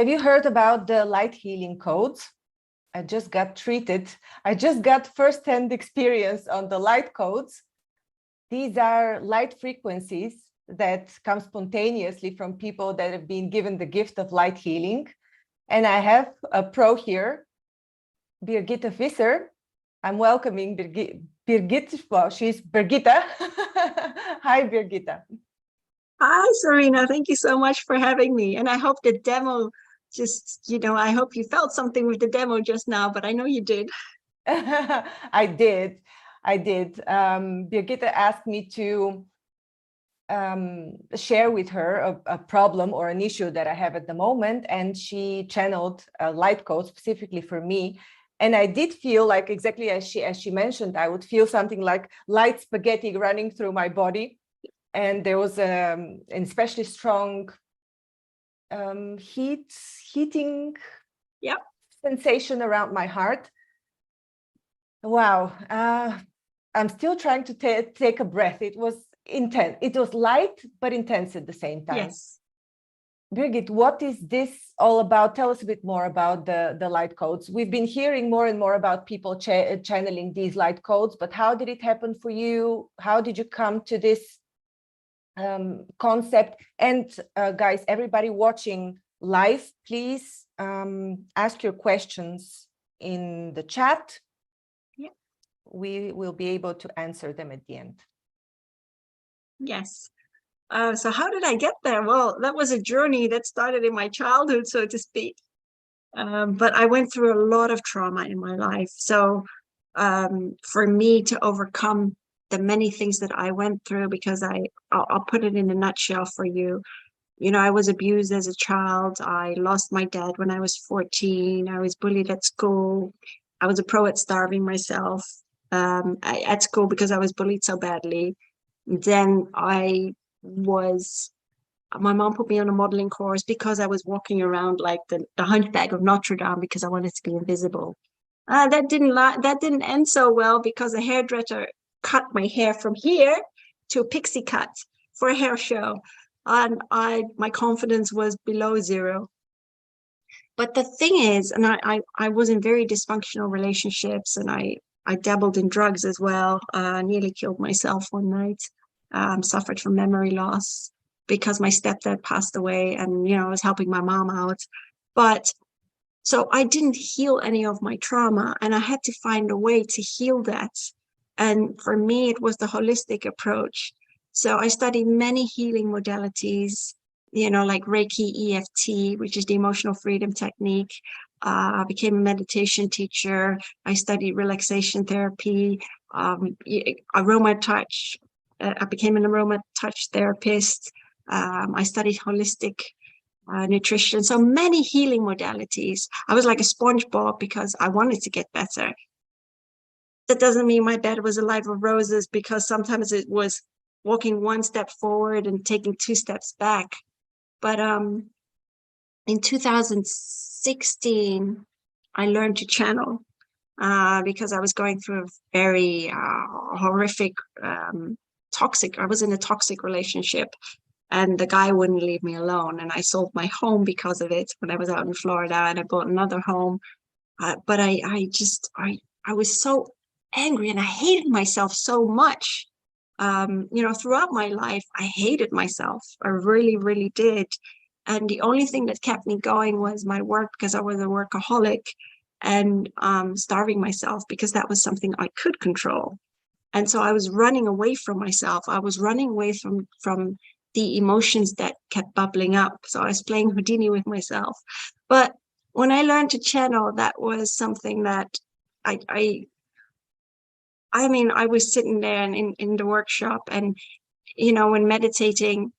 Have you heard about the light healing codes? I just got treated. I just got first-hand experience on the light codes. These are light frequencies that come spontaneously from people that have been given the gift of light healing. And I have a pro here, Birgitta Visser. I'm welcoming Birgit. Well, she's Birgitta. Hi, Birgitta. Hi, Zorina. Thank you so much for having me. And I hope the demo I hope you felt something with the demo just now, but I know you did. I did. Birgitta asked me to share with her a problem or an issue that I have at the moment, and she channeled a light code specifically for me. And I did feel like, exactly as she mentioned, I would feel something like light spaghetti running through my body. And there was an especially strong heating sensation around my heart. Wow. I'm still trying to take a breath. It was intense. It was light, but intense at the same time. Yes. Birgit, what is this all about? Tell us a bit more about the light codes. We've been hearing more and more about people channeling these light codes, but how did it happen for you? How did you come to this concept? And guys, everybody watching live, please ask your questions in the chat. Yeah. We will be able to answer them at the end. Yes. So how did I get there? Well, that was a journey that started in my childhood, so to speak. But I went through a lot of trauma in my life. So for me to overcome the many things that I went through, because I'll put it in a nutshell for you. You know, I was abused as a child. I lost my dad when I was 14. I was bullied at school. I was a pro at starving myself at school because I was bullied so badly. Then my mom put me on a modeling course because I was walking around like the hunchback of Notre Dame because I wanted to be invisible. That didn't end so well because a hairdresser cut my hair from here to a pixie cut for a hair show. And my confidence was below zero. But the thing is, and I was in very dysfunctional relationships, and I dabbled in drugs as well, nearly killed myself one night, suffered from memory loss because my stepdad passed away, and, you know, I was helping my mom out. But so I didn't heal any of my trauma, and I had to find a way to heal that. And for me, it was the holistic approach. So I studied many healing modalities, you know, like Reiki, EFT, which is the emotional freedom technique. I became a meditation teacher. I studied relaxation therapy, aroma touch. I became an aroma touch therapist. I studied holistic nutrition. So many healing modalities. I was like a SpongeBob because I wanted to get better. That doesn't mean my bed was a life of roses, because sometimes it was walking one step forward and taking two steps back. But in 2016, I learned to channel because I was going through a very horrific, toxic. I was in a toxic relationship, and the guy wouldn't leave me alone. And I sold my home because of it when I was out in Florida, and I bought another home. But I was so angry, and I hated myself so much. You know, throughout my life, I hated myself. I really, really did. And the only thing that kept me going was my work, because I was a workaholic, and starving myself because that was something I could control. And so I was running away from myself. I was running away from the emotions that kept bubbling up. So I was playing Houdini with myself. But when I learned to channel, that was something that I was sitting there in the workshop, and, you know, when meditating,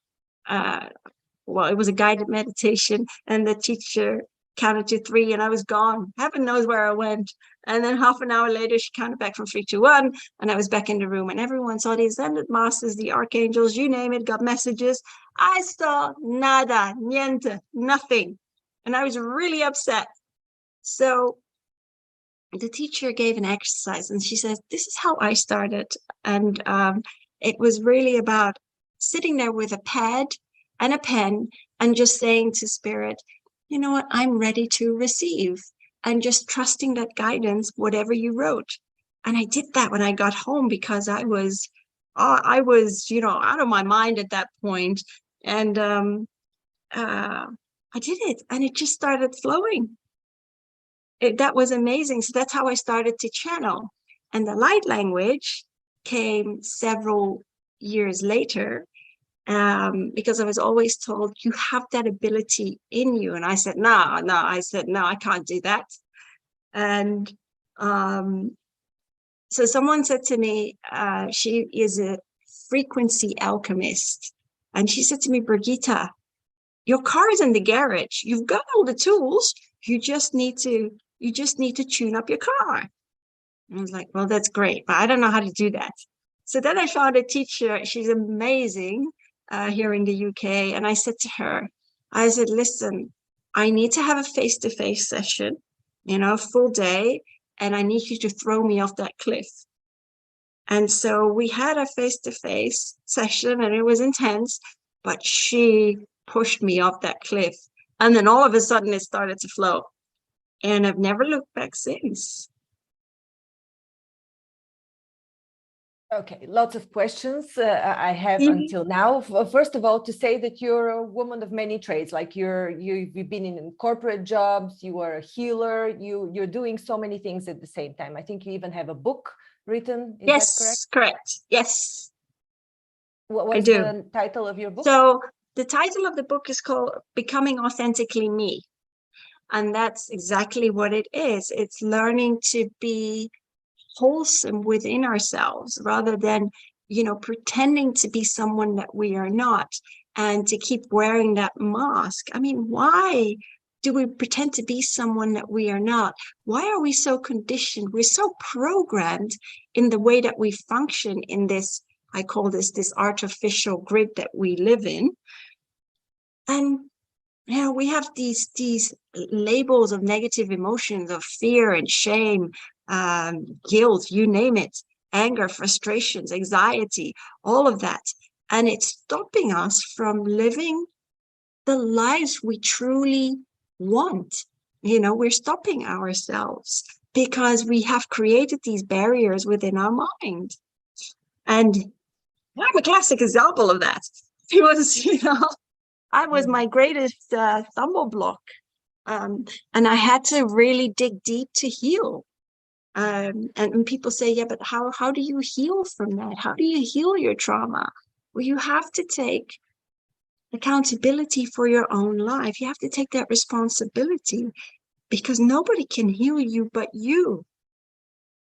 well, it was a guided meditation, and the teacher counted to 3 and I was gone. Heaven knows where I went. And then half an hour later, she counted back from 3, 2, 1, and I was back in the room, and everyone saw the ascended masters, the archangels, you name it, got messages. I saw nada, niente, nothing. And I was really upset. So the teacher gave an exercise, and she says, this is how I started. And it was really about sitting there with a pad and a pen and just saying to spirit, you know what, I'm ready to receive, and just trusting that guidance, whatever you wrote. And I did that when I got home, because I was, out of my mind at that point. And I did it, and it just started flowing. That was amazing. So that's how I started to channel. And the light language came several years later, because I was always told, you have that ability in you. And I said, no, I can't do that. And so someone said to me, she is a frequency alchemist. And she said to me, Brigitte, your car is in the garage. You've got all the tools. You just need to tune up your car. And I was like, well, that's great, but I don't know how to do that. So then I found a teacher. She's amazing, here in the UK. And I said to her, I said, listen, I need to have a face-to-face session, full day, and I need you to throw me off that cliff. And so we had a face-to-face session, and it was intense, but she pushed me off that cliff. And then all of a sudden it started to flow. And I've never looked back since. Okay, lots of questions I have until now. First of all, to say that you're a woman of many trades, like you've been in corporate jobs, you are a healer, you're doing so many things at the same time. I think you even have a book written. Is Yes, that correct? correct. Yes, What's I do. the title of your book? So the title of the book is called Becoming Authentically Me. And that's exactly what it is. It's learning to be wholesome within ourselves, rather than, pretending to be someone that we are not, and to keep wearing that mask. I mean, why do we pretend to be someone that we are not? Why are we so conditioned? We're so programmed in the way that we function in this, I call this artificial grid that we live in. And we have these labels of negative emotions, of fear and shame, guilt, you name it, anger, frustrations, anxiety, all of that. And it's stopping us from living the lives we truly want. We're stopping ourselves because we have created these barriers within our mind. And I'm a classic example of that. It was, I was my greatest stumble block. And I had to really dig deep to heal. And people say, yeah, but how do you heal from that? How do you heal your trauma? Well, you have to take accountability for your own life. You have to take that responsibility, because nobody can heal you but you.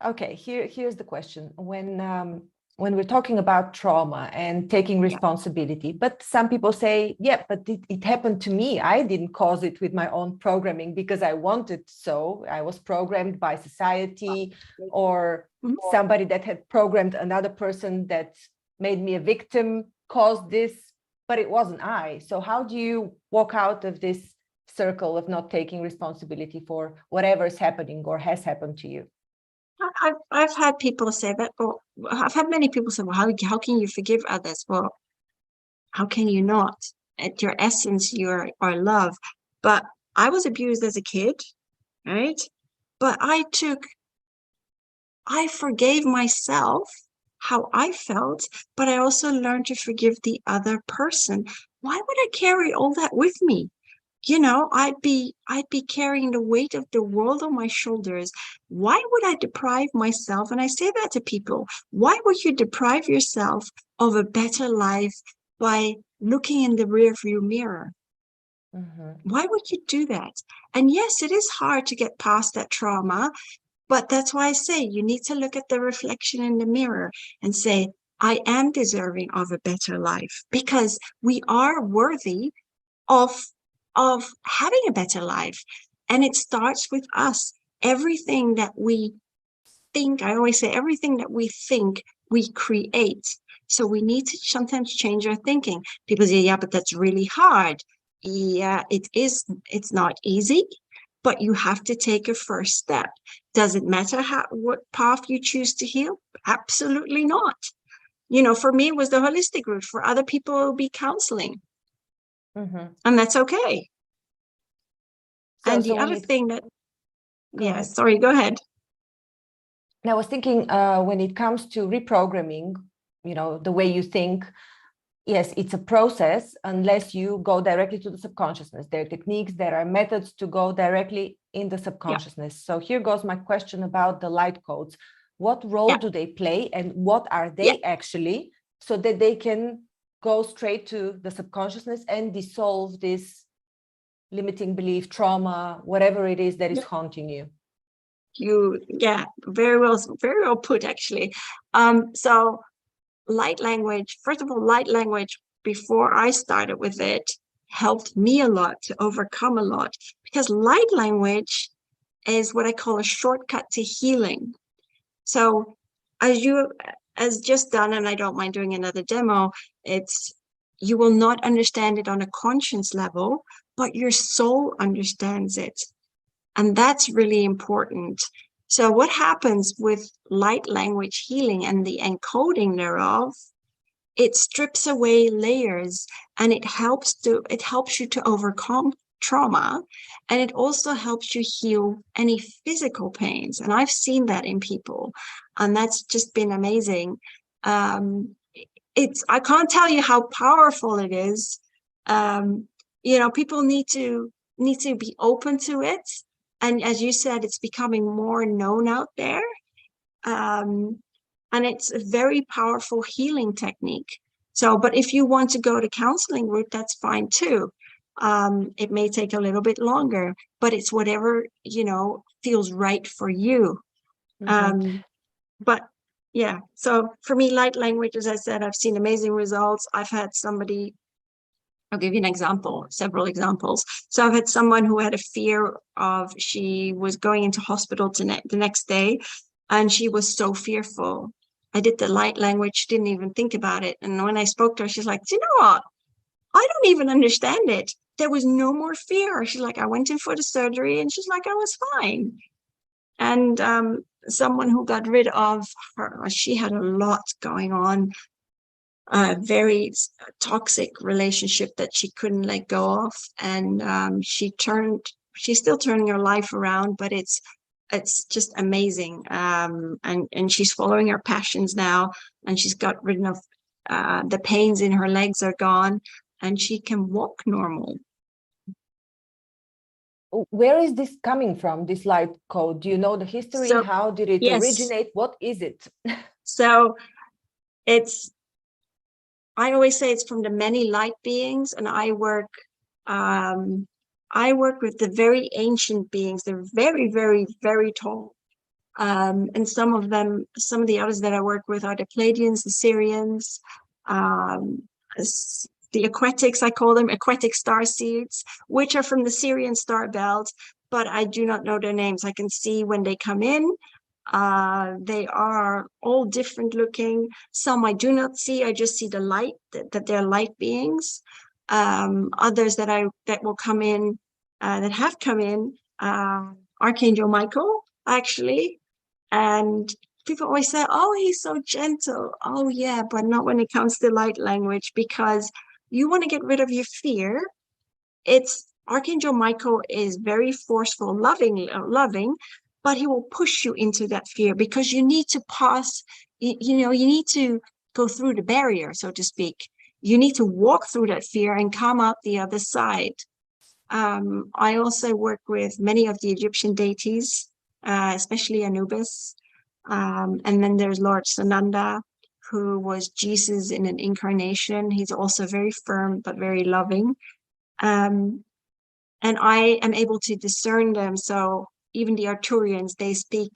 Okay, here's the question. When we're talking about trauma and taking responsibility, but some people say, yeah, but it happened to me. I didn't cause it with my own programming because I wanted so. I was programmed by society or somebody that had programmed another person that made me a victim, caused this, but it wasn't I. So how do you walk out of this circle of not taking responsibility for whatever's happening or has happened to you? I've had people say that, or I've had many people say, well, how can you forgive others? Well, how can you not? At your essence, you are love. But I was abused as a kid, right? But I forgave myself how I felt, but I also learned to forgive the other person. Why would I carry all that with me? I'd be carrying the weight of the world on my shoulders. Why would I deprive myself? And I say that to people. Why would you deprive yourself of a better life by looking in the rearview mirror? Why would you do that? And yes, it is hard to get past that trauma, but that's why I say you need to look at the reflection in the mirror and say, I am deserving of a better life, because we are worthy of having a better life. And it starts with us. Everything that we think, I always say, everything that we think, we create. So we need to sometimes change our thinking. People say, yeah, but that's really hard. Yeah, it is. It's not easy, but you have to take a first step. Does it matter what path you choose to heal? Absolutely not. For me, it was the holistic route. For other people, it will be counseling. And that's okay. And So the when other it, thing that, go yeah, ahead. sorry, go ahead. And I was thinking, when it comes to reprogramming, the way you think, yes, it's a process unless you go directly to the subconsciousness. There are techniques, there are methods to go directly in the subconsciousness. So here goes my question about the light codes. What role do they play, and what are they actually, so that they can go straight to the subconsciousness and dissolve this limiting belief, trauma, whatever it is that is haunting you? Very well put, actually. So light language, first of all, light language, before I started with it, helped me a lot to overcome a lot, because light language is what I call a shortcut to healing. So as just done, and I don't mind doing another demo, you will not understand it on a conscious level, but your soul understands it. And that's really important. So what happens with light language healing and the encoding thereof, it strips away layers, and it helps you to overcome trauma, and it also helps you heal any physical pains. And I've seen that in people, and that's just been amazing. I can't tell you how powerful it is. People need to be open to it. And as you said, it's becoming more known out there. And it's a very powerful healing technique. So, but if you want to go the counseling route, that's fine too. It may take a little bit longer, but it's whatever, feels right for you. But yeah, so for me, light language, as I said, I've seen amazing results. I've had somebody, I'll give you an example, several examples. So I've had someone who had a fear of, she was going into hospital the next day, and she was so fearful. I did the light language, didn't even think about it. And when I spoke to her, she's like, do you know what? I don't even understand it. There was no more fear. She's like, I went in for the surgery, and she's like, I was fine. And someone who got rid of her, she had a lot going on, a very toxic relationship that she couldn't let go of. And she's still turning her life around, but it's just amazing. And she's following her passions now, and she's got rid of the pains in her legs are gone, and she can walk normal. Where is this coming from, this light code? Do you know the history? So, how did it originate? What is it? So I always say it's from the many light beings, and I work with the very ancient beings. They're very, very, very tall. And some of the others that I work with are the Pleiadians, the Syrians, the aquatics, I call them aquatic star seeds, which are from the Syrian star belt, but I do not know their names. I can see when they come in. They are all different looking. Some I do not see. I just see the light, that they're light beings. Others that will come in, that have come in, Archangel Michael, actually. And people always say, oh, he's so gentle. Oh yeah, but not when it comes to light language, because you want to get rid of your fear. Archangel Michael is very forceful, loving, but he will push you into that fear, because you need to pass, you need to go through the barrier, so to speak. You need to walk through that fear and come out the other side. I also work with many of the Egyptian deities, especially Anubis. And then there's Lord Sananda, who was Jesus in an incarnation. He's also very firm, but very loving. And I am able to discern them. So even the Arturians, they speak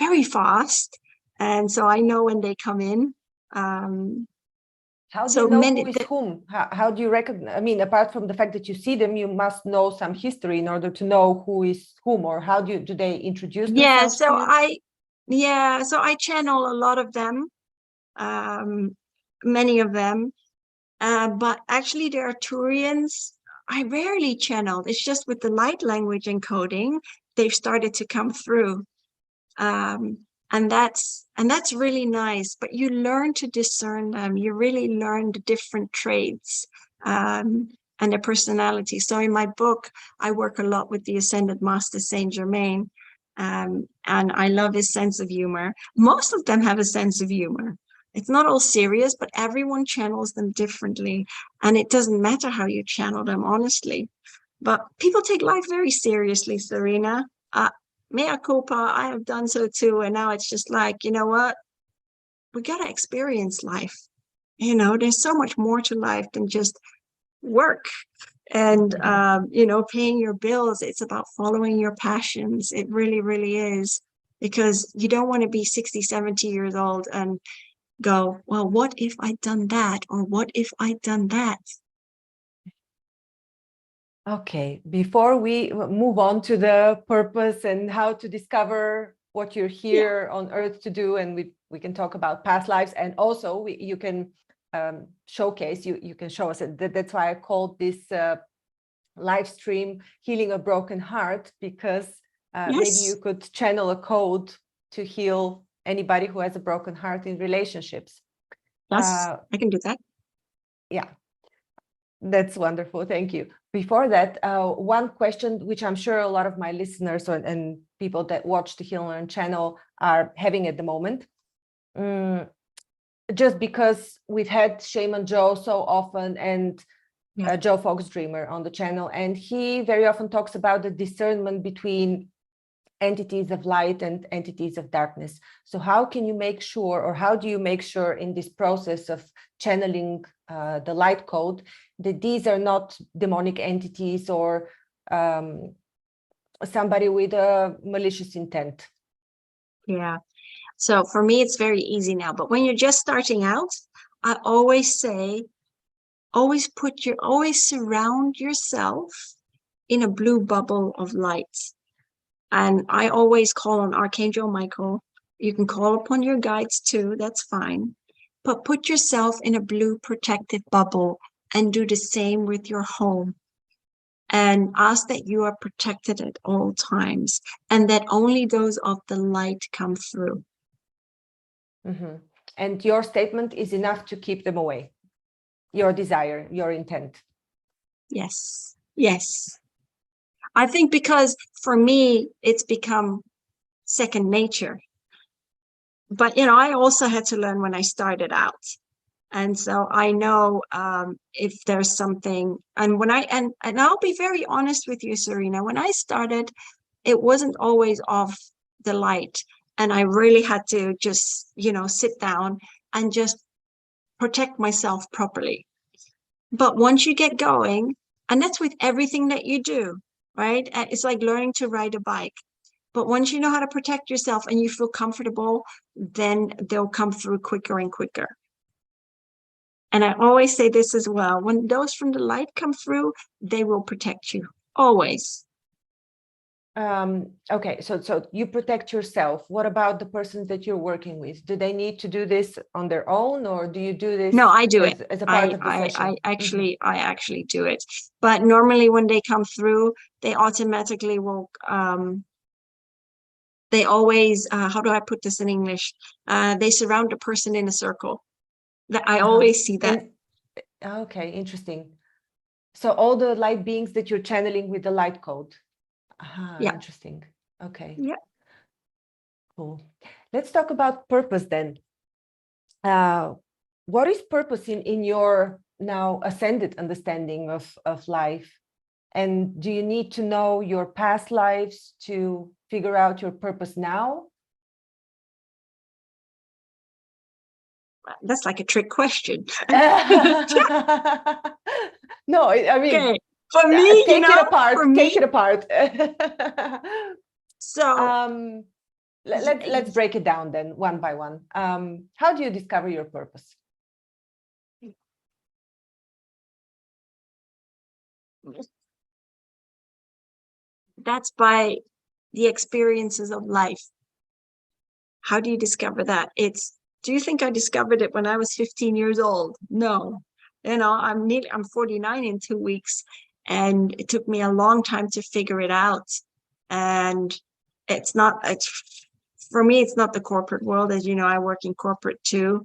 very fast. And so I know when they come in. How do you know who is whom? How do you recognize? I mean, apart from the fact that you see them, you must know some history in order to know who is whom, or how do they introduce themselves to you? So I channel a lot of them, many of them. But actually the Arturians, I rarely channeled. It's just with the light language encoding, they've started to come through. And that's really nice, but you learn to discern them. You really learn the different traits. And and their personality. So in my book, I work a lot with the Ascended Master Saint Germain, and I love his sense of humor. Most of them have a sense of humor. It's not all serious, but everyone channels them differently, and it doesn't matter how you channel them, honestly. But people take life very seriously, Zorina. Mea culpa, I have done so too, and now it's just like, you know what? We gotta experience life. You know, there's so much more to life than just work and you know, paying your bills. It's about following your passions. It really, really is, because you don't want to be 60, 70 years old and go, well, what if I'd done that, or what if I'd done that? Okay, before we move on to the purpose and how to discover what you're here on earth to do, and we can talk about past lives, and also you can showcase, you can show us it. That's why I called this live stream Healing a Broken Heart, because maybe you could channel a code to heal anybody who has a broken heart in relationships. Yes, I can do that. Yeah, that's wonderful. Thank you. Before that, one question, which I'm sure a lot of my listeners and people that watch the Heal and Learn channel are having at the moment. Just because we've had Shaman Joe so often, and Joe Fox Dreamer on the channel, and he very often talks about the discernment between entities of light and entities of darkness. So how can you make sure, or how do you make sure in this process of channeling the light code, that these are not demonic entities or somebody with a malicious intent? Yeah. So for me, it's very easy now. But when you're just starting out, I always say, always surround yourself in a blue bubble of light. And I always call on Archangel Michael. You can call upon your guides too, that's fine. But put yourself in a blue protective bubble and do the same with your home. And ask that you are protected at all times, and that only those of the light come through. And your statement is enough to keep them away. Your desire, your intent. Yes. Yes. I think because for me, it's become second nature. But, you know, I also had to learn when I started out. And so I know if there's something, and when and I'll be very honest with you, Zorina, when I started, it wasn't always off the light. And I really had to just, you know, sit down and just protect myself properly. But once you get going, and that's with everything that you do, right? It's like learning to ride a bike. But once you know how to protect yourself and you feel comfortable, then they'll come through quicker and quicker. And I always say this as well, when those from the light come through, they will protect you, always. Okay, so you protect yourself. What about the persons that you're working with? Do they need to do this on their own, or do you do this? No, I do it as a part of the session? I actually do it. But normally when they come through, they automatically will, they always, how do I put this in English? They surround the person in a circle. I always see that. Okay, interesting. So all the light beings that you're channeling with the light code. Yeah. Interesting. Okay. Yeah. Cool. Let's talk about purpose then. What is purpose in your now ascended understanding of life? And do you need to know your past lives to figure out your purpose now? That's like a trick question. No, I mean, okay. For me, take it apart. Take it apart. So let's break it down then, one by one. How do you discover your purpose? That's by the experiences of life. How do you discover that? Do you think I discovered it when I was 15 years old? No. You know, I'm 49 in 2 weeks, and it took me a long time to figure it out. And for me, it's not the corporate world. As you know, I work in corporate too.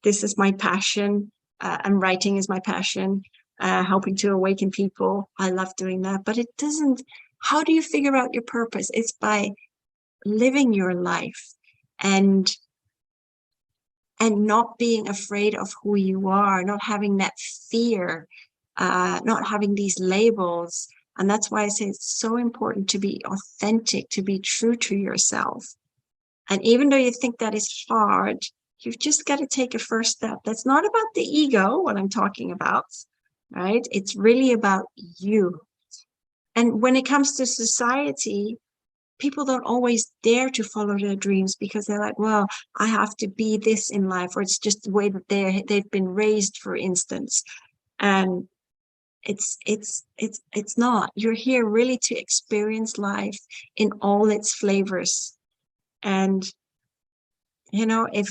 This is my passion, and writing is my passion. helping to awaken people. I love doing that, but it doesn't. How do you figure out your purpose? It's by living your life and not being afraid of who you are, not having that fear, not having these labels. And that's why I say it's so important to be authentic, to be true to yourself. And even though you think that is hard, you've just got to take a first step. That's not about the ego, what I'm talking about, right? It's really about you. And when it comes to society, people don't always dare to follow their dreams because they're like, well, I have to be this in life, or it's just the way that they've been raised, for instance. And it's not. You're here really to experience life in all its flavors. And you know, if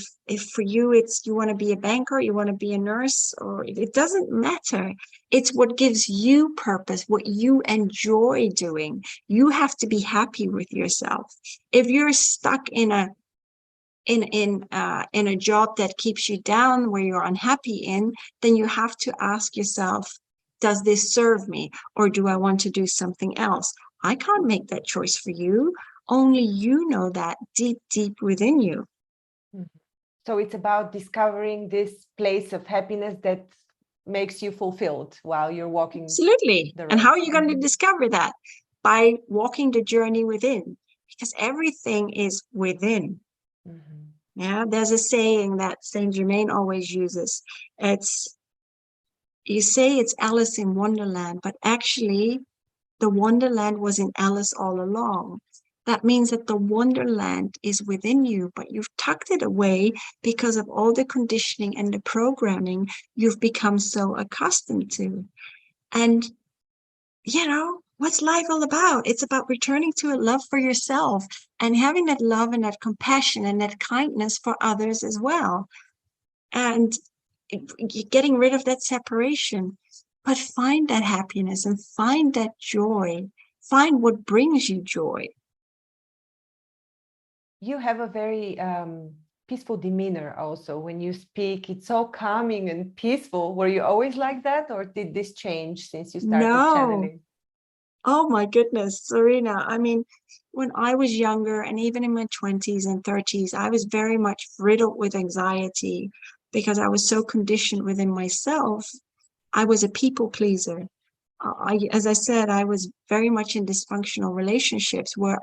for you it's you want to be a banker, you want to be a nurse, or it doesn't matter. It's what gives you purpose, what you enjoy doing. You have to be happy with yourself. If you're stuck in a job that keeps you down, where you're unhappy in, then you have to ask yourself, does this serve me, or do I want to do something else? I can't make that choice for you. Only you know that deep within you. So it's about discovering this place of happiness that makes you fulfilled while you're walking. Absolutely. The road. And how are you going to discover that? By walking the journey within, because everything is within. Yeah, there's a saying that Saint Germain always uses. You say it's Alice in Wonderland, but actually the Wonderland was in Alice all along. That means that the Wonderland is within you, but you've tucked it away because of all the conditioning and the programming you've become so accustomed to. And, you know, what's life all about? It's about returning to a love for yourself and having that love and that compassion and that kindness for others as well. And getting rid of that separation, but find that happiness and find that joy. Find what brings you joy. You have a very peaceful demeanor also. When you speak, it's so calming and peaceful. Were you always like that, or did this change since you started channeling? Oh my goodness, Zorina. I mean, when I was younger and even in my 20s and 30s, I was very much riddled with anxiety because I was so conditioned within myself. I was a people pleaser. As I said, I was very much in dysfunctional relationships where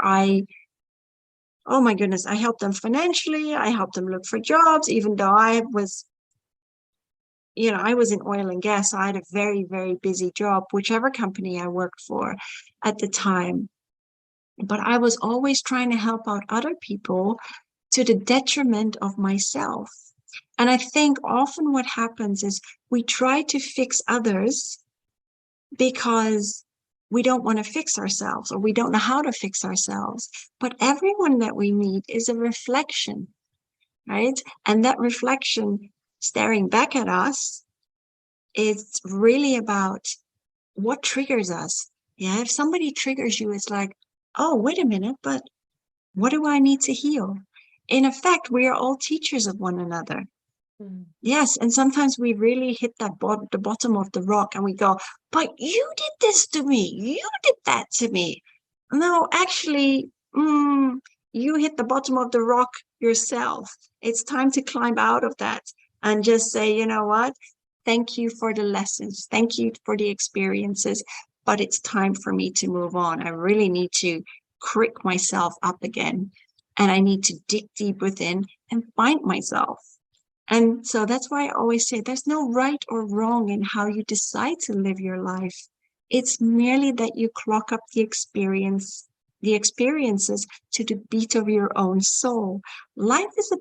oh my goodness, I helped them financially. I helped them look for jobs, even though I was in oil and gas. So I had a very, very busy job, whichever company I worked for at the time. But I was always trying to help out other people to the detriment of myself. And I think often what happens is we try to fix others because we don't want to fix ourselves, or we don't know how to fix ourselves. But everyone that we meet is a reflection, right? And that reflection staring back at us is really about what triggers us. Yeah, if somebody triggers you, it's like, oh, wait a minute, but what do I need to heal? In effect, we are all teachers of one another. Yes, and sometimes we really hit the bottom of the rock and we go, but you did this to me. You did that to me. No, actually, you hit the bottom of the rock yourself. It's time to climb out of that and just say, you know what? Thank you for the lessons. Thank you for the experiences. But it's time for me to move on. I really need to crick myself up again. And I need to dig deep within and find myself. And so that's why I always say there's no right or wrong in how you decide to live your life. It's merely that you clock up the experiences to the beat of your own soul. Life is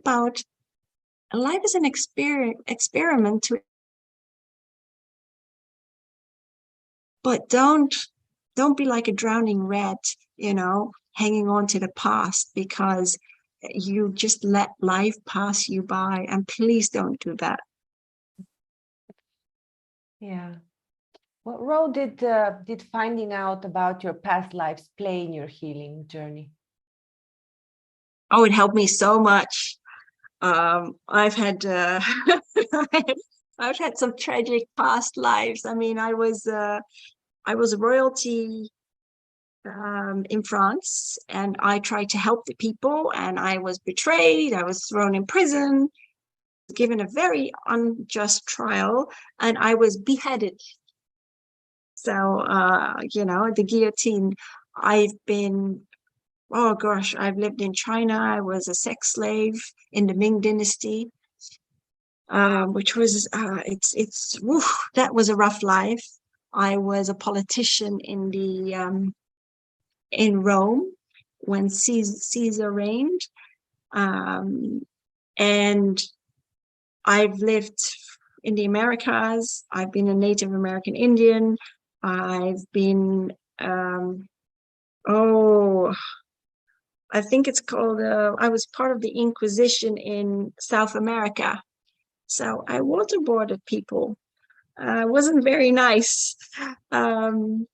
an experiment to, but don't be like a drowning rat, hanging on to the past because you just let life pass you by, and please don't do that. Yeah. What role did finding out about your past lives play in your healing journey? Oh, it helped me so much. I've had I've had some tragic past lives. I mean, I was royalty in France, and I tried to help the people, and I was betrayed. I was thrown in prison, given a very unjust trial, and I was beheaded. So, you know, the guillotine. I've been, oh gosh, I've lived in China. I was a sex slave in the Ming Dynasty, which was, woof, that was a rough life. I was a politician in Rome when Caesar reigned. And I've lived in the Americas. I've been a Native American Indian. I've been, I think it's called, I was part of the Inquisition in South America. So I waterboarded people. Wasn't very nice. And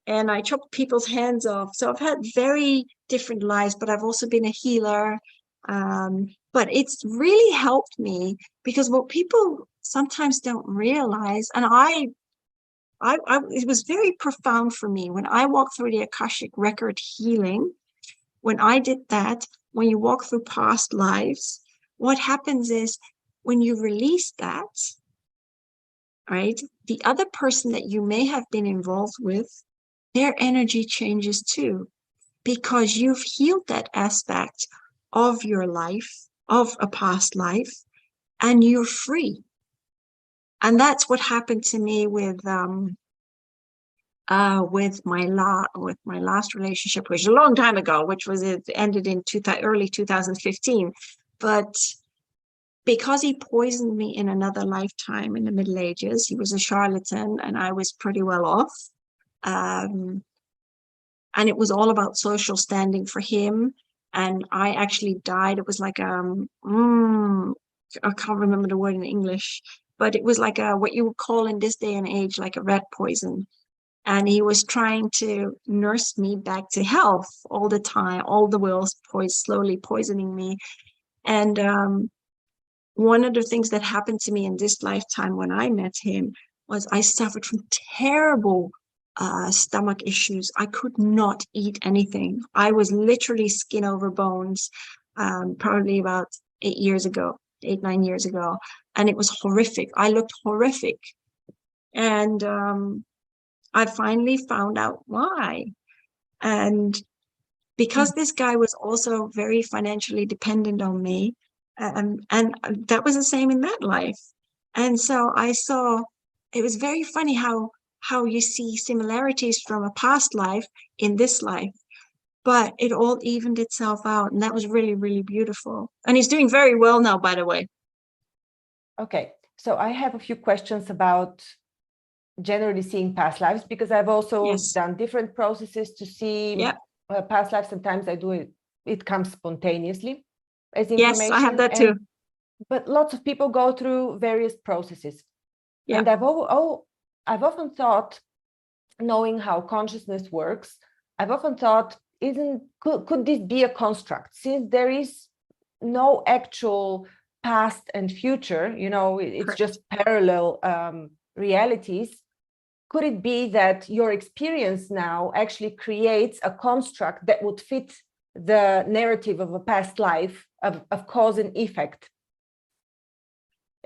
I chopped people's hands off. So I've had very different lives, but I've also been a healer. But it's really helped me, because what people sometimes don't realize, and it was very profound for me when I walked through the Akashic record healing. When I did that, when you walk through past lives, what happens is when you release that, right, the other person that you may have been involved with, their energy changes too, because you've healed that aspect of your life, of a past life, and you're free. And that's what happened to me with my last relationship, which was a long time ago, it ended in early 2015. But because he poisoned me in another lifetime in the Middle Ages, he was a charlatan, and I was pretty well off. And it was all about social standing for him. And I actually died. It was like I can't remember the word in English, but it was like what you would call in this day and age like a rat poison. And he was trying to nurse me back to health all the time, all the while slowly poisoning me. And one of the things that happened to me in this lifetime when I met him was I suffered from terrible stomach issues. I could not eat anything. I was literally skin over bones, probably about 8, 9 years ago. And it was horrific. I looked horrific. And I finally found out why. And because this guy was also very financially dependent on me, and that was the same in that life. And so I saw, it was very funny how you see similarities from a past life in this life, but it all evened itself out. And that was really, really beautiful. And he's doing very well now, by the way. Okay. So I have a few questions about generally seeing past lives, because I've also done different processes to see past lives. Sometimes I do it, it comes spontaneously as information. Yes, I have that too. But lots of people go through various processes. And I've often thought, knowing how consciousness works, I've often thought, could this be a construct? Since there is no actual past and future, you know, it's Correct. just parallel realities. Could it be that your experience now actually creates a construct that would fit the narrative of a past life of cause and effect?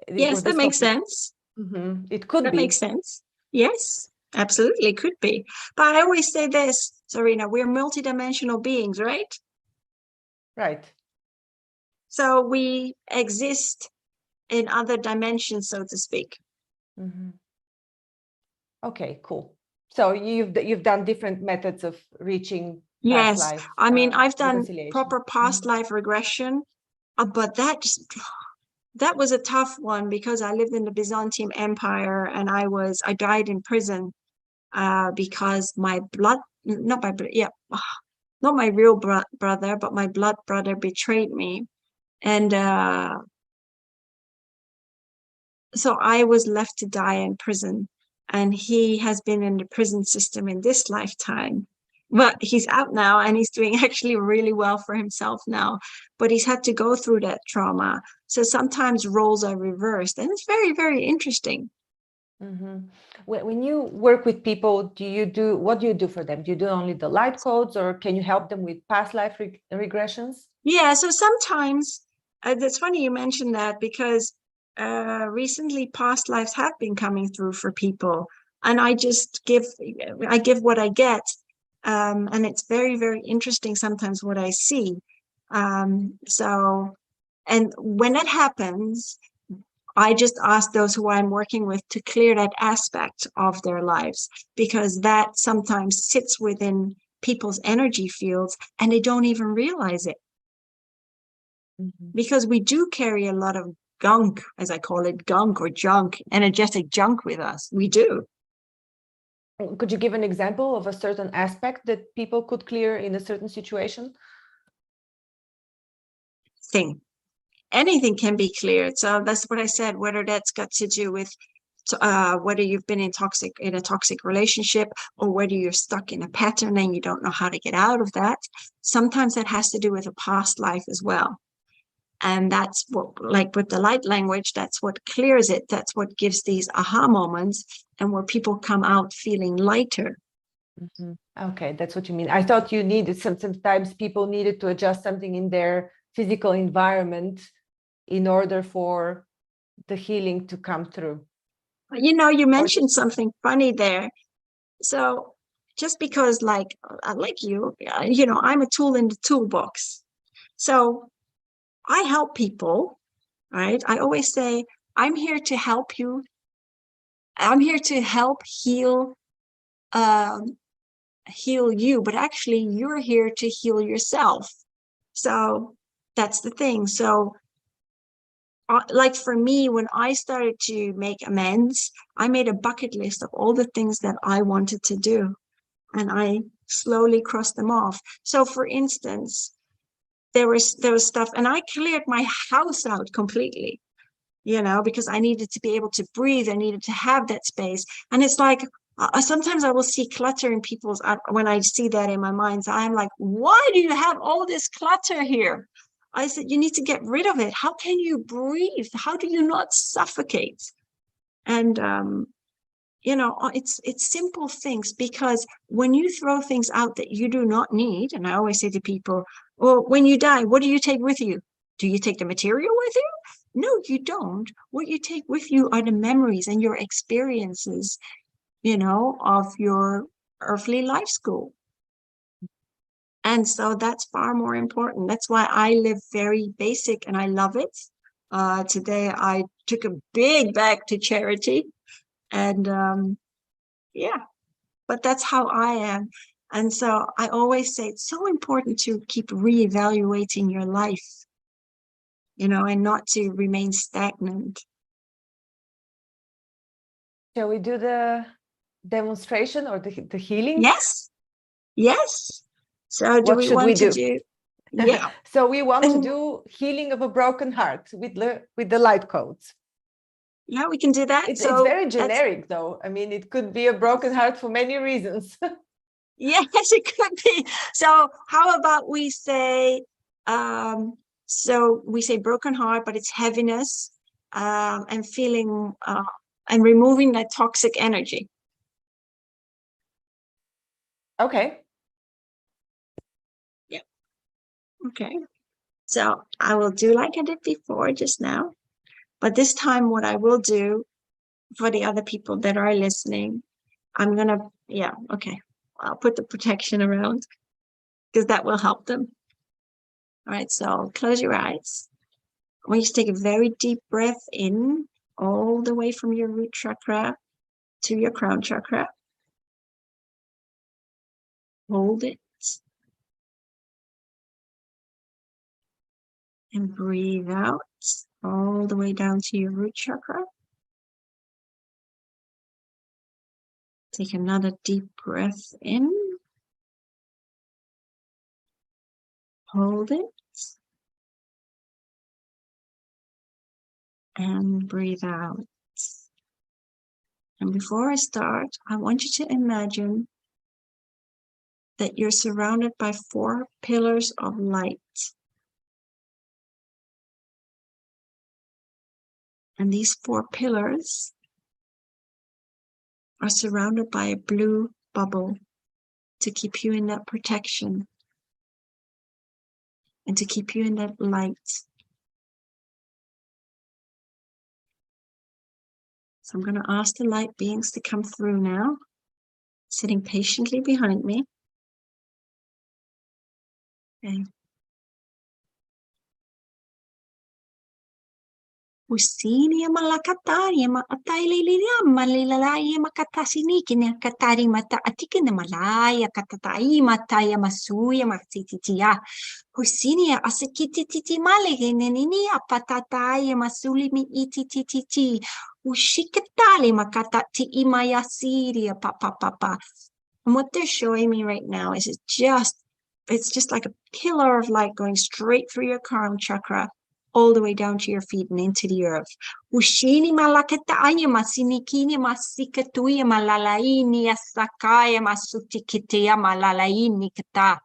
Yes, that makes sense. Mm-hmm. It could be. That makes sense. Yes, absolutely could be. But I always say this, Zorina, we're multidimensional beings, right? Right. So we exist in other dimensions, so to speak. Mm-hmm. Okay, cool. So you've done different methods of reaching past life. I mean, I've done proper past life regression, but that was a tough one, because I lived in the Byzantine Empire, and I died in prison because not my real brother, but my blood brother betrayed me. And so I was left to die in prison, and he has been in the prison system in this lifetime. But he's out now and he's doing actually really well for himself now. But he's had to go through that trauma. So sometimes roles are reversed, and it's very, very interesting. Mhm. When you work with people, what do you do for them? Do you do only the light codes, or can you help them with past life regressions? Yeah, so sometimes it's funny you mentioned that because recently past lives have been coming through for people, and I give what I get, and it's very, very interesting sometimes what I see. So, and when it happens, I just ask those who I'm working with to clear that aspect of their lives because that sometimes sits within people's energy fields and they don't even realize it Mhm. because we do carry a lot of gunk, as I call it, gunk or junk, energetic junk with us. We do. Could you give an example of a certain aspect that people could clear in a certain situation? Thing. Anything can be cleared. So that's what I said, whether that's got to do with whether you've been in a toxic relationship or whether you're stuck in a pattern and you don't know how to get out of that. Sometimes that has to do with a past life as well. And that's what, like with the light language, that's what clears it. That's what gives these aha moments and where people come out feeling lighter. Mhm. Okay, that's what you mean. I thought you needed sometimes people needed to adjust something in their physical environment in order for the healing to come through. You know, you Or mentioned something funny there. So just because like you know, I'm a tool in the toolbox. So I help people, right? I always say, I'm here to help you. I'm here to help um, heal you, but actually you're here to heal yourself. So that's the thing. So like for me, when I started to make amends, I made a bucket list of all the things that I wanted to do, and I slowly crossed them off. So for instance, there was stuff, and I cleared my house out completely, you know, because I needed to be able to breathe. I needed to have that space. And it's like, sometimes I will see clutter in people's, when I see that in my mind, so I'm like, why do you have all this clutter here? I said, you need to get rid of it. How can you breathe? How do you not suffocate? And, you know, it's simple things because when you throw things out that you do not need, and I always say to people, well, when you die, what do you take with you? Do you take the material with you? No, you don't. What you take with you are the memories and your experiences, you know, of your earthly life school. And so that's far more important. That's why I live very basic and I love it. Today I took a big bag to charity, and yeah, but that's how I am. And so I always say it's so important to keep reevaluating your life, you know, and not to remain stagnant. shall we do the demonstration or the healing? Yes, yes. So do What we should we want to do? do? Yeah. So we want to do healing of a broken heart with the light codes. Yeah, we can do that. It's So very that's, generic though. I mean, it could be a broken heart for many reasons. yes, it could be. So how about we say, um, so we say broken heart, but it's heaviness, and feeling, and removing that toxic energy. Okay. Yeah. Okay. So I will do like I did before just now, but this time what I will do for the other people that are listening, I'm gonna, yeah, okay. I'll put the protection around because that will help them. All right, so close your eyes. I want you to take a very deep breath in all the way from your root chakra to your crown chakra. Hold it and breathe out all the way down to your root chakra. Take another deep breath in. Hold it and breathe out. And before I start, I want you to imagine that you're surrounded by 4 pillars of light. And these 4 pillars are surrounded by a blue bubble to keep you in that protection and to keep you in that light. So I'm going to ask the light beings to come through now, sitting patiently behind me. Okay. Usini malakatari ma ataililiya malilalaya makatasini kina katari mata atikina malaya katatai mataya masuya matitiya. Usini asikititi malegenini apatatai masuli mi itititi. Ushikatali makatati imaya siria papa. And what they're showing me right now is it's just like a pillar of light going straight through your crown chakra, all the way down to your feet and into the earth. Ushini malakataya masinikini masikatuya malalaini asakaya masutikitia malalaini kata.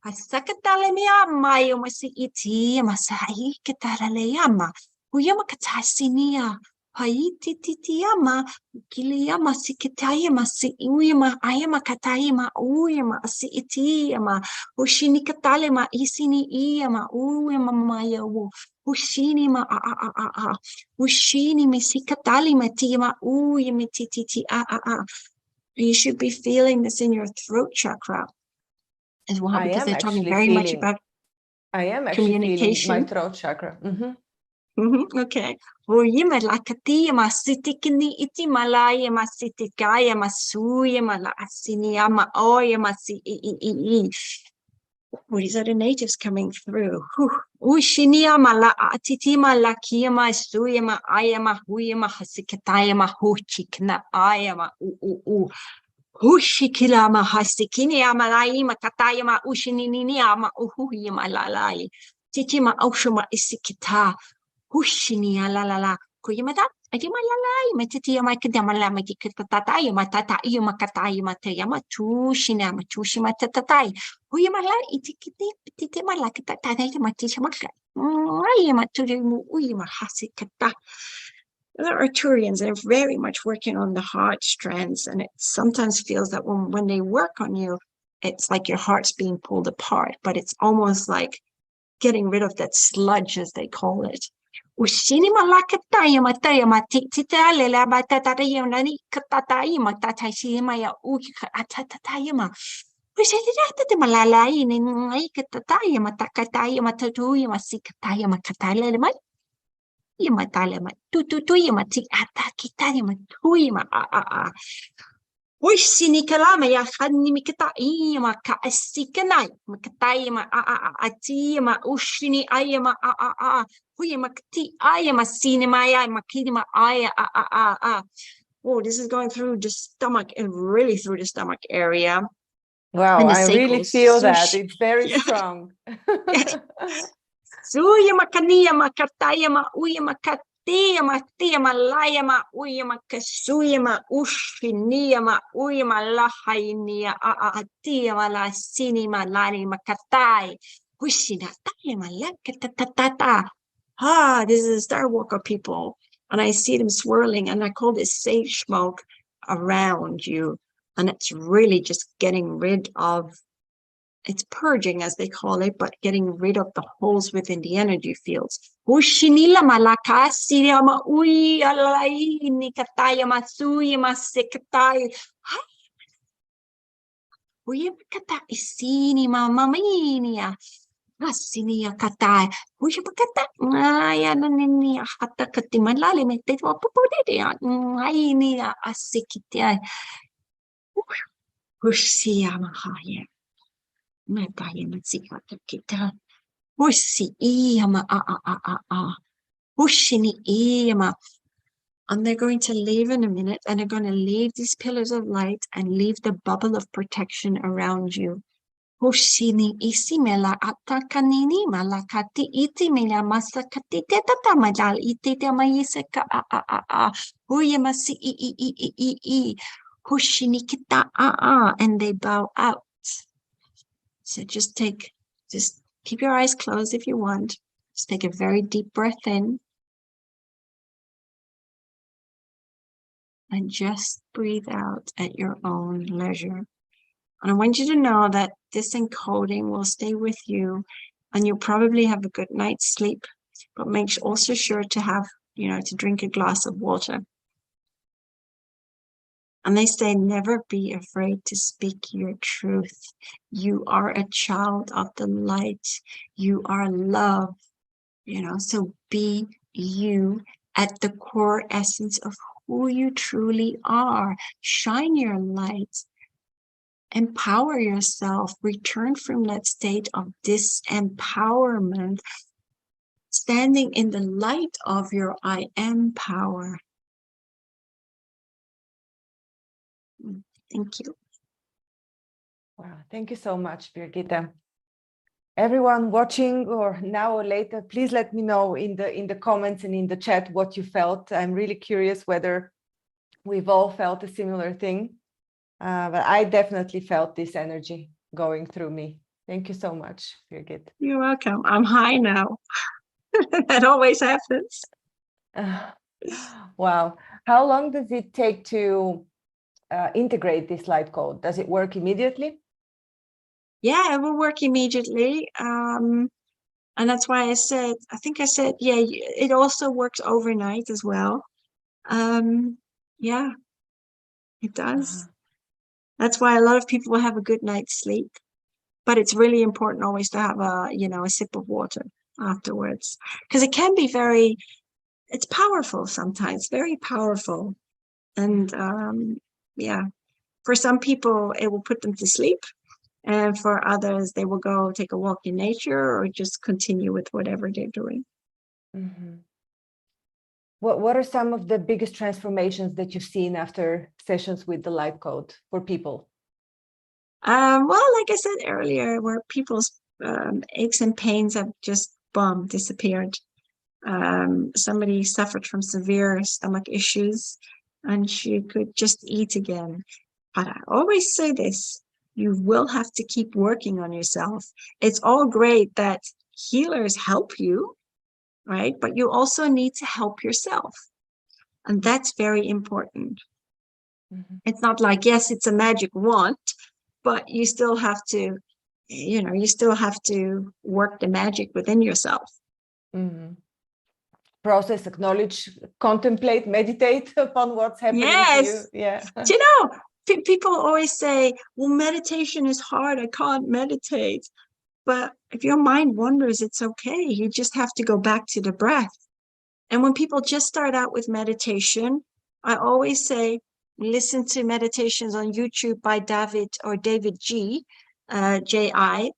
Asakatalemiya mayo masiiti masai katalaleyama. Uyama katasinia. Haititiyama kiliyama sikitayama si uyama ayama katayama uyama si itiyama ushini katalema isini iyama uyama mayawu ushini ma ushini misikatali tiyama uyama tititi You should be feeling this in your throat chakra as well, because they're talking very much about I am actually communication. feeling my throat chakra. Okay. Uyima lakati masitikini iti malaya masitikaya masuya mala asinia ma oya masi These are the natives coming through. Ushinia mala atiti malakia ma suya ma ayama huyama hasikataya ma huchikna ayama Hushikila ma hasikini amalai ma kataya ma ushinini ama uhuyama lalai Titima oshuma isikita Hushini la kuyamata ajima lalai matiti ma kadamala matikata ya matata ya makata ya mataya matushina matushima tatatai huyamala itikiti titi malakata ya matisha maka ay maturi uyima hasikata. The Arcturians are very much working on the heart strands, and it sometimes feels that when they work on you, it's like your heart's being pulled apart, but it's almost like getting rid of that sludge, as they call it. Ushini malakataya mataya matitale la batataya nani katataya matatashi maya uka atatataya ma. Ushini malalai ni katataya matakataya matatuya masikataya makatale ma. Yamatale ma tutuya mati atakitaya matuya ma Ushini kalama ya khani mikata ima ka asikanai makatayama atiyama ushini ayama huyama kati ayama sinema ya makidima aya Oh, this is going through the stomach and really through the stomach area. Wow, I really feel that it's very strong. Suyama kaniyama katayama uyama Tiyama layama uyama kasuyama ushiniyama uyama lahainia tiyama la sinima lani makatai hushina tayama lakatatata. This is the Star Walker people, and I see them swirling, and I call this sage smoke around you, and it's really just getting rid of. It's purging, as they call it, but getting rid of the holes within the energy fields. Ushinila malakasi ma ui alai nikataya masui masekatay. Uy kata isini mamaminia. Asinia katay. Uy kata ay anani hata katimalali mete wa popodede ay ni asikitay. Ushia mahaya. Mataya matsikata kita. Ushi iyama Ushini iyama. And they're going to leave in a minute, and they're going to leave these pillars of light and leave the bubble of protection around you. Ushini isimela atakanini malakati itimela masakati teta madal itete mayisaka Uyamasi Ushini kita and they bow out. So just keep your eyes closed if you want. Just take a very deep breath in. And just breathe out at your own leisure. And I want you to know that this encoding will stay with you and you'll probably have a good night's sleep, but make also sure to have, to drink a glass of water. And they say, never be afraid to speak your truth. You are a child of the light. You are love, so be you at the core essence of who you truly are. Shine your light. Empower yourself. Return from that state of disempowerment, standing in the light of your I am power. Thank you. Wow, thank you so much, Birgitta. Everyone watching or now or later, please let me know in the comments and in the chat what you felt. I'm really curious whether we've all felt a similar thing. But I definitely felt this energy going through me. Thank you so much, Birgit. You're welcome. I'm high now. That always happens. Wow. How long does it take to integrate this light code? Does it work immediately? Yeah, it will work immediately. And that's why I said, yeah, it also works overnight as well. Yeah, it does. That's why a lot of people have a good night's sleep. But it's really important always to have a sip of water afterwards. Because it can be it's powerful sometimes, very powerful. And yeah, for some people, it will put them to sleep. And for others, they will go take a walk in nature or just continue with whatever they're doing. Mm-hmm. What are some of the biggest transformations that you've seen after sessions with the light code for people? Well, like I said earlier, where people's aches and pains have just disappeared. Somebody suffered from severe stomach issues and she could just eat again. But I always say this, you will have to keep working on yourself. It's all great that healers help you, right? But you also need to help yourself. And that's very important. Mm-hmm. It's not like, yes, it's a magic wand, but you still have to, work the magic within yourself. Mm-hmm. Process, acknowledge, contemplate, meditate upon what's happening to you. Yeah. People always say, well, meditation is hard. I can't meditate. But if your mind wanders, it's okay. You just have to go back to the breath. And when people just start out with meditation, I always say, listen to meditations on YouTube by David G, J.I.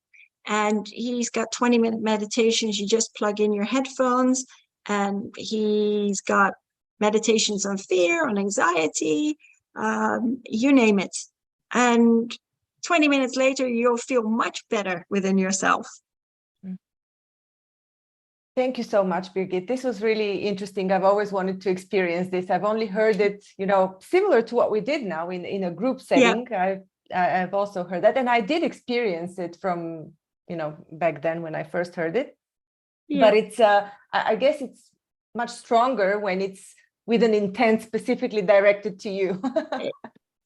And he's got 20-minute meditations. You just plug in your headphones and he's got meditations on fear, on anxiety, you name it. And 20 minutes later, you'll feel much better within yourself. Thank you so much, Birgit. This was really interesting. I've always wanted to experience this. I've only heard it, similar to what we did now in a group setting. Yeah. I've also heard that. And I did experience it from, back then when I first heard it. Yeah. But it's, I guess it's much stronger when it's with an intent specifically directed to you.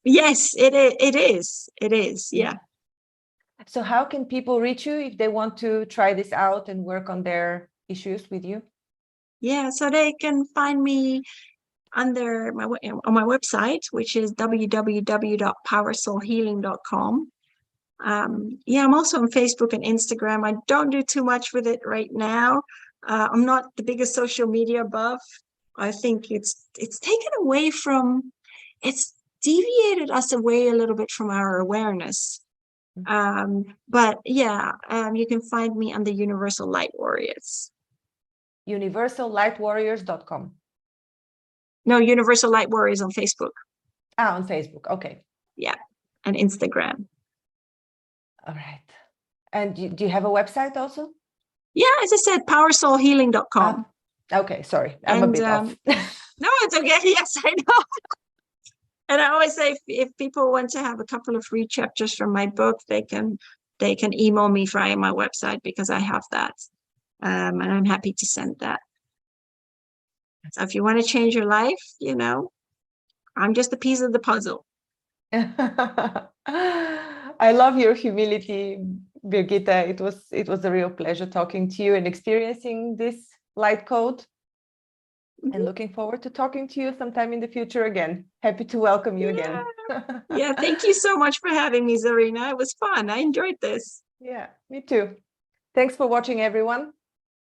Yes, it is. It is. Yeah. So how can people reach you if they want to try this out and work on their issues with you? Yeah, so they can find me on my website, which is www.powersoulhealing.com. I'm also on Facebook and Instagram. I don't do too much with it right now. I'm not the biggest social media buff. I think it's deviated us away a little bit from our awareness. But yeah, you can find me on the Universal Light Warriors. UniversalLightWarriors.com. No, Universal Light Warriors on Facebook. On Facebook. Okay. Yeah. And Instagram. All right. And do you have a website also? Yeah, as I said, powersoulhealing.com. Okay, sorry. I'm a bit off. No, it's okay. Yes, I know. And I always say if people want to have a couple of free chapters from my book, they can they can email me via my website because I have that. And I'm happy to send that. So if you want to change your life, you know, I'm just a piece of the puzzle. I love your humility, Birgitta. It was a real pleasure talking to you and experiencing this light code. And looking forward to talking to you sometime in the future again. Happy to welcome you again. Yeah, thank you so much for having me, Zorina. It was fun. I enjoyed this. Yeah, me too. Thanks for watching, everyone.